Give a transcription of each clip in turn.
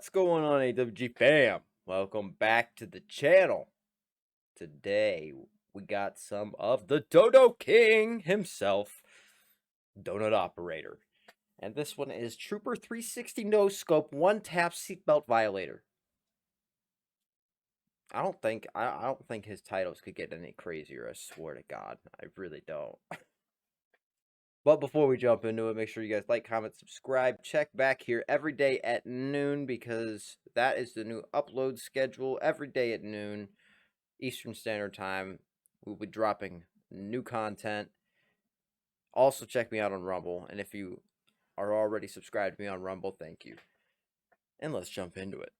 What's going on, AWGFAM? Welcome back to the channel. Today, we got some of the Dodo King himself, Donut Operator. And this one is Trooper 360 No Scope, One Tap Seatbelt Violator. I don't think his titles could get any crazier, I swear to God. I really don't. But before we jump into it, make sure you guys like, comment, subscribe. Check back here every day at noon because that is the new upload schedule. Every day at noon, Eastern Standard Time, we'll be dropping new content. Also, check me out on Rumble. And if you are already subscribed to me on Rumble, thank you. And let's jump into it.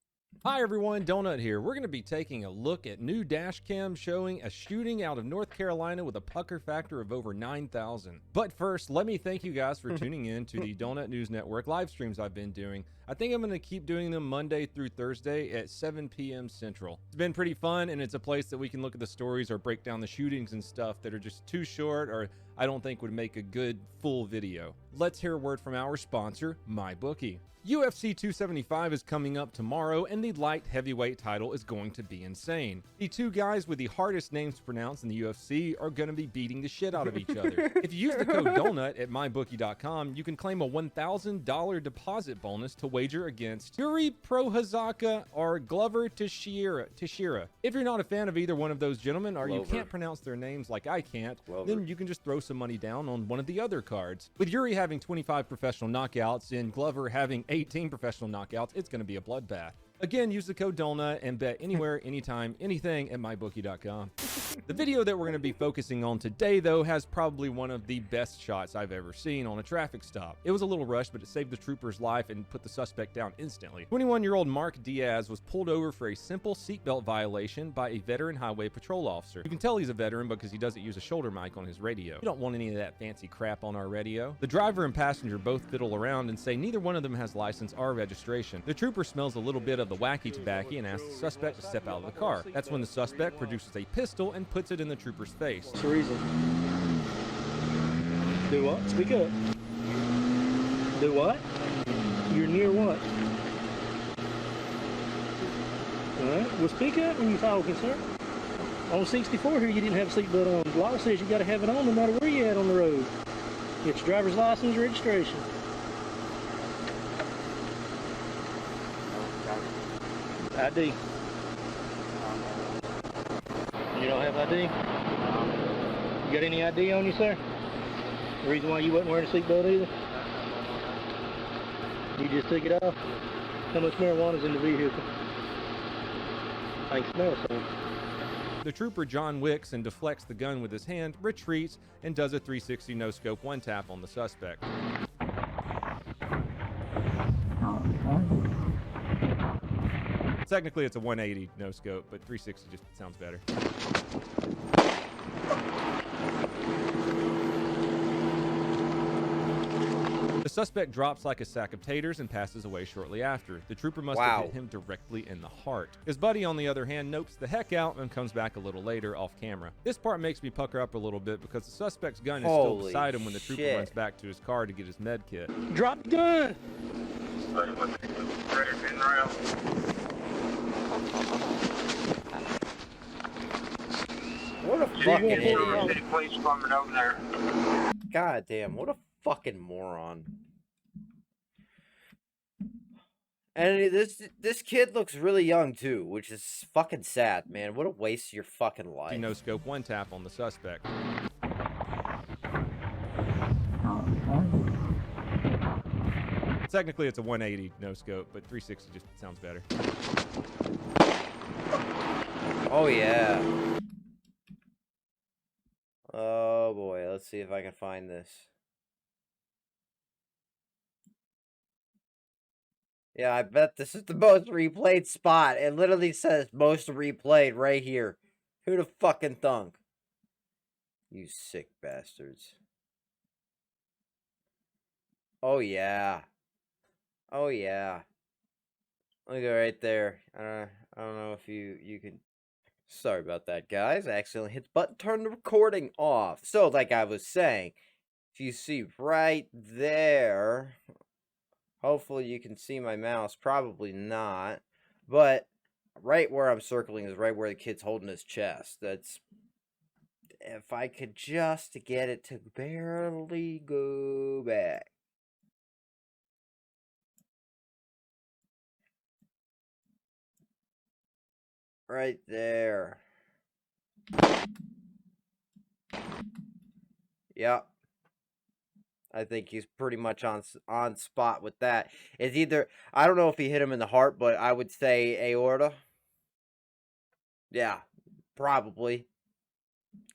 Hi everyone, Donut here. We're going to be taking a look at new dash cam showing a shooting out of North Carolina with a pucker factor of over 9,000. But first, let me thank you guys for tuning in to the Donut News Network live streams I've been doing. I think I'm going to keep doing them Monday through Thursday at 7 p.m. Central. It's been pretty fun, and it's a place that we can look at the stories or break down the shootings and stuff that are just too short or I don't think would make a good full video. Let's hear a word from our sponsor, MyBookie. UFC 275 is coming up tomorrow, and the light heavyweight title is going to be insane. The two guys with the hardest names to pronounce in the UFC are going to be beating the shit out of each other. If you use the code DONUT at mybookie.com, you can claim a $1,000 deposit bonus to wager against Yuri Prohazaka or Glover Teixeira. If you're not a fan of either one of those gentlemen, or you can't pronounce their names like I can't, then you can just throw some money down on one of the other cards. With Yuri having 25 professional knockouts and Glover having 18 professional knockouts, it's going to be a bloodbath. Again, use the code DONUT and bet anywhere, anytime, anything at mybookie.com. The video that we're going to be focusing on today, though, has probably one of the best shots I've ever seen on a traffic stop. It was a little rushed, but it saved the trooper's life and put the suspect down instantly. 21-year-old Mark Diaz was pulled over for a simple seatbelt violation by a veteran highway patrol officer. You can tell he's a veteran because he doesn't use a shoulder mic on his radio. You don't want any of that fancy crap on our radio. The driver and passenger both fiddle around and say neither one of them has license or registration. The trooper smells a little bit of the wacky tobacco and asks the suspect to step out of the car. That's when the suspect produces a pistol and puts it in the trooper's face. What's the reason? Do what? Speak up. Do what? You're near what? Alright, well speak up when you talking, sir. On 64 here you didn't have a seatbelt on. The law says you gotta have it on no matter where you're at on the road. Get your driver's license, registration. ID. You don't have ID? You got any ID on you, sir? The reason why you wasn't wearing a seatbelt either? You just took it off? How much marijuana is in the vehicle? I can smell something. The trooper John Wicks and deflects the gun with his hand, retreats, and does a 360 no-scope one tap on the suspect. Technically, it's a 180 no scope, but 360 just sounds better. The suspect drops like a sack of taters and passes away shortly after. The trooper must have hit him directly in the heart. His buddy, on the other hand, nopes the heck out and comes back a little later off camera. This part makes me pucker up a little bit because the suspect's gun is still beside him when the trooper runs back to his car to get his med kit. Drop the gun! What a fucking idiot. God damn, what a fucking moron. And this kid looks really young too, which is fucking sad, man. What a waste of your fucking life. No scope one tap on the suspect. Technically, it's a 180 no scope, but 360 just sounds better. Oh yeah. Oh boy, let's see if I can find this. Yeah, I bet this is the most replayed spot. It literally says most replayed right here. Who'd have fucking thunk? You sick bastards. Oh yeah. Oh yeah. Look at right there. I don't know if you can. Sorry about that, guys. I accidentally hit the button, turn the recording off. So, like I was saying, if you see right there, Hopefully you can see my mouse. Probably not. But right where I'm circling is right where the kid's holding his chest. That's... If I could just get it to barely go back. Right there. Yep. I think he's pretty much on spot with that. It's either... I don't know if he hit him in the heart, but I would say aorta. Yeah, probably.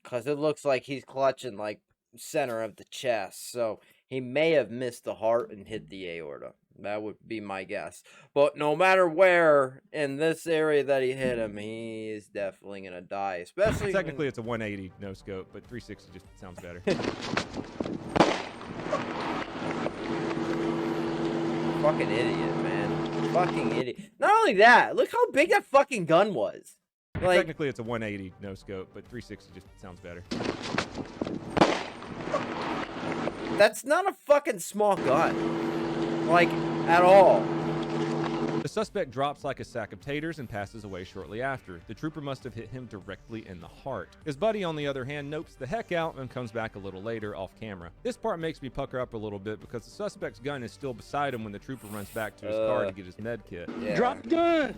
Because it looks like he's clutching, like, center of the chest. So he may have missed the heart and hit the aorta. That would be my guess. But no matter where in this area that he hit him, he is definitely going to die. Especially... Technically, it's a 180 no scope, but 360 just sounds better. Fucking idiot, man. Fucking idiot. Not only that, look how big that fucking gun was. Like... Technically, it's a 180 no scope, but 360 just sounds better. That's not a fucking small gun. Like, at all. The suspect drops like a sack of taters and passes away shortly after. The trooper must have hit him directly in the heart. His buddy, on the other hand, nopes the heck out and comes back a little later off camera. This part makes me pucker up a little bit because the suspect's gun is still beside him when the trooper runs back to his car to get his med kit. Yeah. Drop the gun!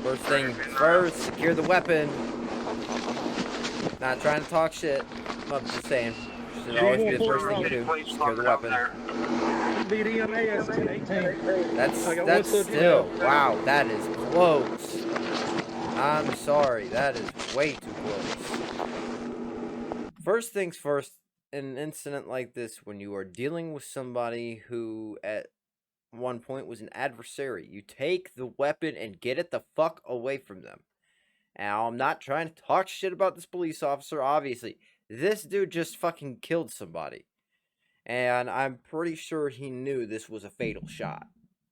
First thing first, secure the weapon. Not trying to talk shit. I'm just saying. Should always be the first thing you do. Secure the weapon. That's still... Wow, that is close. I'm sorry. That is way too close. First things first, in an incident like this, when you are dealing with somebody who at one point was an adversary, you take the weapon and get it the fuck away from them. Now, I'm not trying to talk shit about this police officer, obviously. This dude just fucking killed somebody. And I'm pretty sure he knew this was a fatal shot.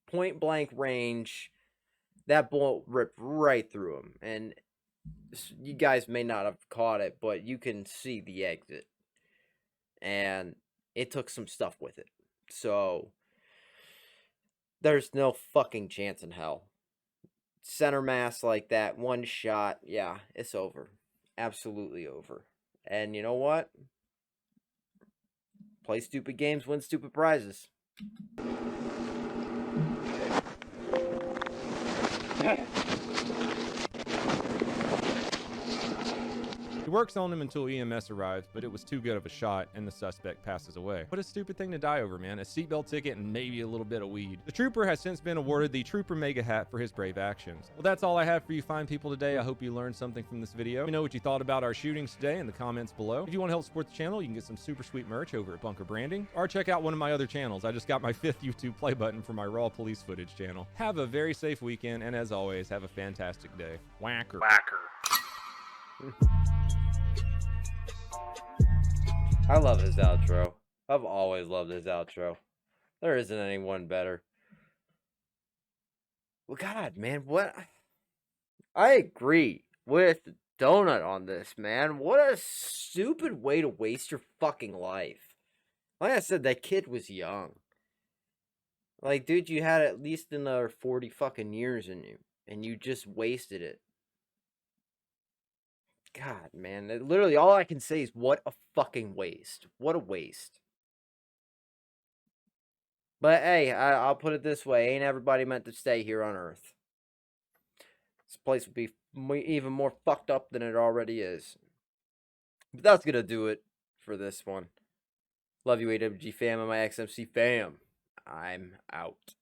Point blank range, that bullet ripped right through him. And you guys may not have caught it, but you can see the exit. And it took some stuff with it. So... there's no fucking chance in hell. Center mass like that, one shot, yeah, it's over. Absolutely over. And you know what? Play stupid games, win stupid prizes. He works on him until EMS arrives, but it was too good of a shot, and the suspect passes away. What a stupid thing to die over, man. A seatbelt ticket and maybe a little bit of weed. The trooper has since been awarded the Trooper Mega Hat for his brave actions. Well, that's all I have for you fine people today. I hope you learned something from this video. Let me know what you thought about our shootings today in the comments below. If you want to help support the channel, you can get some super sweet merch over at Bunker Branding, or check out one of my other channels. I just got my 5th YouTube play button for my raw police footage channel. Have a very safe weekend, and as always, have a fantastic day. Whacker. I love his outro. I've always loved his outro. There isn't anyone better. Well, God, man, what? I agree with Donut on this, man. What a stupid way to waste your fucking life. Like I said, that kid was young. Like, dude, you had at least another 40 fucking years in you, and you just wasted it. God, man, literally all I can say is what a fucking waste. What a waste. But hey, I'll put it this way. Ain't everybody meant to stay here on Earth. This place would be even more fucked up than it already is. But that's going to do it for this one. Love you, AWGFAM and my XMC fam. I'm out.